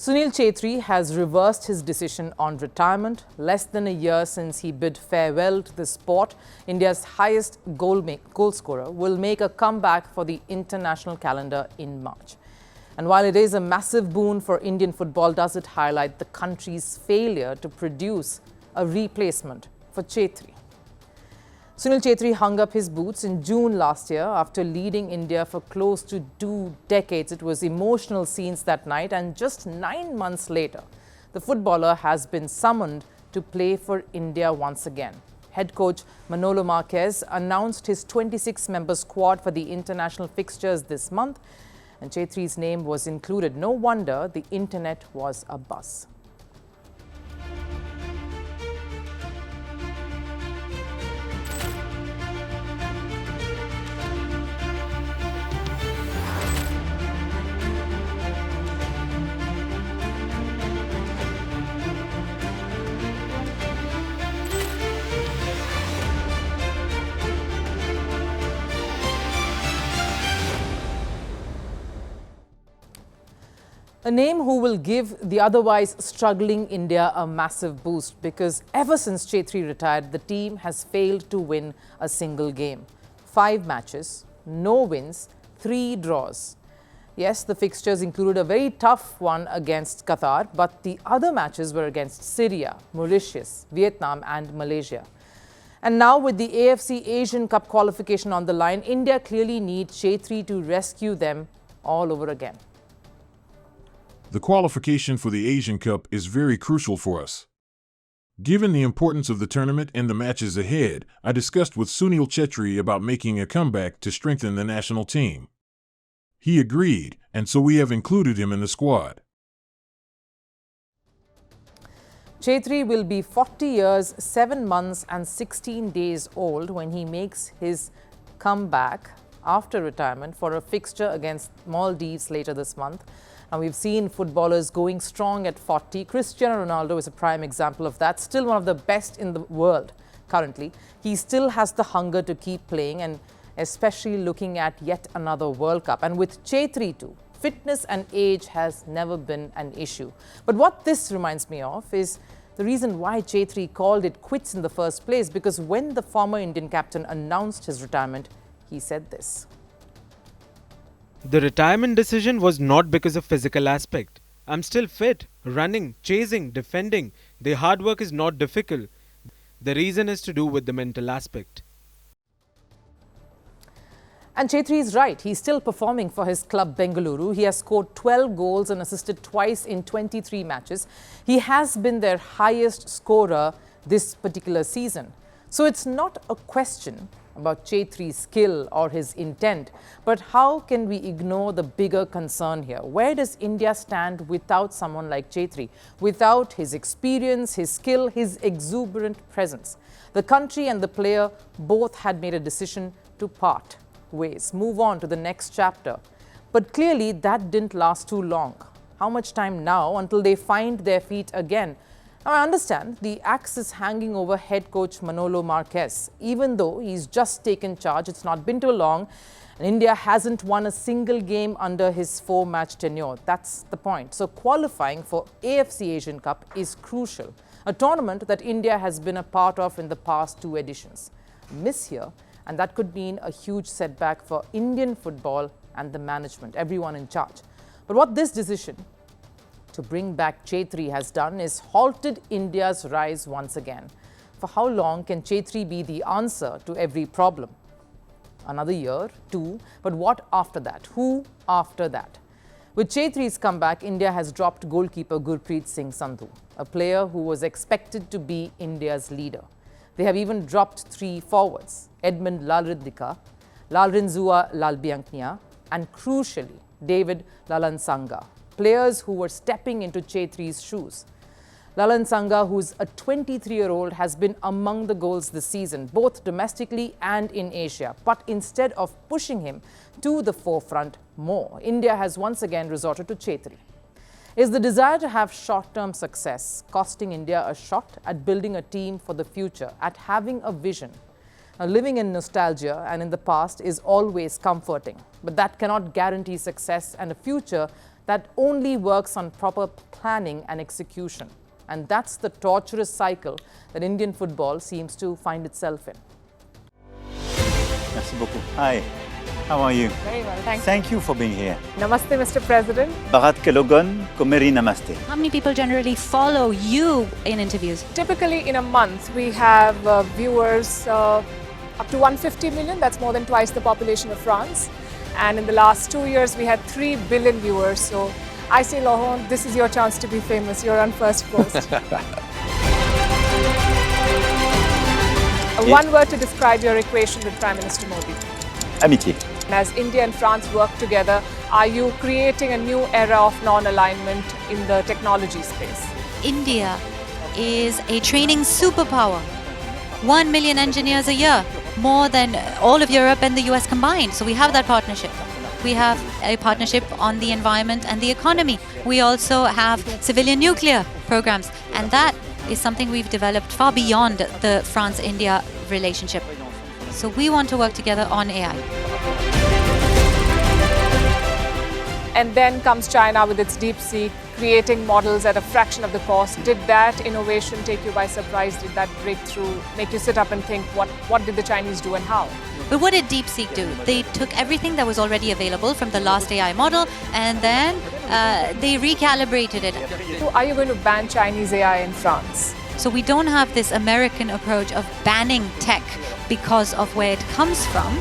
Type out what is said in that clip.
Sunil Chhetri has reversed his decision on retirement. Less than a year since he bid farewell to the sport, India's highest goal scorer will make a comeback for the international calendar in March. And while it is a massive boon for Indian football, does it highlight the country's failure to produce a replacement for Chhetri? Sunil Chhetri hung up his boots in June last year after leading India for close to 2 decades. It was emotional scenes that night, and just 9 months later, the footballer has been summoned to play for India once again. Head coach Manolo Marquez announced his 26-member squad for the international fixtures this month, and Chhetri's name was included. No wonder the internet was abuzz. A name who will give the otherwise struggling India a massive boost, because ever since Chhetri retired, the team has failed to win a single game. 5 matches, no wins, 3 draws. Yes, the fixtures included a very tough one against Qatar, but the other matches were against Syria, Mauritius, Vietnam and Malaysia. And now with the AFC Asian Cup qualification on the line, India clearly needs Chhetri to rescue them all over again. The qualification for the Asian Cup is very crucial for us. Given the importance of the tournament and the matches ahead, I discussed with Sunil Chhetri about making a comeback to strengthen the national team. He agreed, and so we have included him in the squad. Chhetri will be 40 years, 7 months and 16 days old when he makes his comeback after retirement for a fixture against Maldives later this month. And we've seen footballers going strong at 40. Cristiano Ronaldo is a prime example of that. Still one of the best in the world currently. He still has the hunger to keep playing, and especially looking at yet another World Cup. And with Chhetri too, fitness and age has never been an issue. But what this reminds me of is the reason why Chhetri called it quits in the first place, because when the former Indian captain announced his retirement, he said this. The retirement decision was not because of physical aspect. I'm still fit, running, chasing, defending. The hard work is not difficult. The reason is to do with the mental aspect. And Chhetri is right. He's still performing for his club Bengaluru. He has scored 12 goals and assisted twice in 23 matches. He has been their highest scorer this particular season. So it's not a question about Chhetri's skill or his intent, but how can we ignore the bigger concern here? Where does India stand without someone like Chhetri? Without his experience, his skill, his exuberant presence? The country and the player both had made a decision to part ways, move on to the next chapter. But clearly that didn't last too long. How much time now until they find their feet again? Now, I understand the axe is hanging over head coach Manolo Marquez. Even though he's just taken charge, it's not been too long, and India hasn't won a single game under his 4-match tenure. That's the point. So qualifying for AFC Asian Cup is crucial, a tournament that India has been a part of in the past 2 editions. Miss here, and that could mean a huge setback for Indian football and the management, everyone in charge. But what this decision to bring back Chhetri has done is halted India's rise once again. For how long can Chhetri be the answer to every problem? Another year, 2, but what after that? Who after that? With Chhetri's comeback, India has dropped goalkeeper Gurpreet Singh Sandhu, a player who was expected to be India's leader. They have even dropped 3 forwards, Edmund Lalrindika, Lalrinzua Lalbianknia, and crucially, David Lalansanga, players who were stepping into Chhetri's shoes. Lalansanga, who's a 23-year-old, has been among the goals this season, both domestically and in Asia. But instead of pushing him to the forefront more, India has once again resorted to Chhetri. Is the desire to have short-term success costing India a shot at building a team for the future, at having a vision? Now, living in nostalgia and in the past is always comforting, but that cannot guarantee success and a future that only works on proper planning and execution. And that's the torturous cycle that Indian football seems to find itself in. Merci beaucoup. Hi, how are you? Very well, thank you. Thank you for being here. Namaste, Mr. President. Bharat Kelogan, Komeri Namaste. How many people generally follow you in interviews? Typically, in a month, we have viewers up to 150 million. That's more than twice the population of France. And in the last 2 years, we had 3 billion viewers. So I say, Laurent, this is your chance to be famous. You're on first post. One word to describe your equation with Prime Minister Modi. Amitié. As India and France work together, are you creating a new era of non-alignment in the technology space? India is a training superpower. 1 million engineers a year, more than all of Europe and the US combined. So we have that partnership. We have a partnership on the environment and the economy. We also have civilian nuclear programs, and that is something we've developed far beyond the France-India relationship. So we want to work together on AI. And then comes China with its DeepSeek, creating models at a fraction of the cost. Did that innovation take you by surprise? Did that breakthrough make you sit up and think, what did the Chinese do and how? But what did DeepSeek do? They took everything that was already available from the last AI model, and then they recalibrated it. So are you going to ban Chinese AI in France? So we don't have this American approach of banning tech because of where it comes from.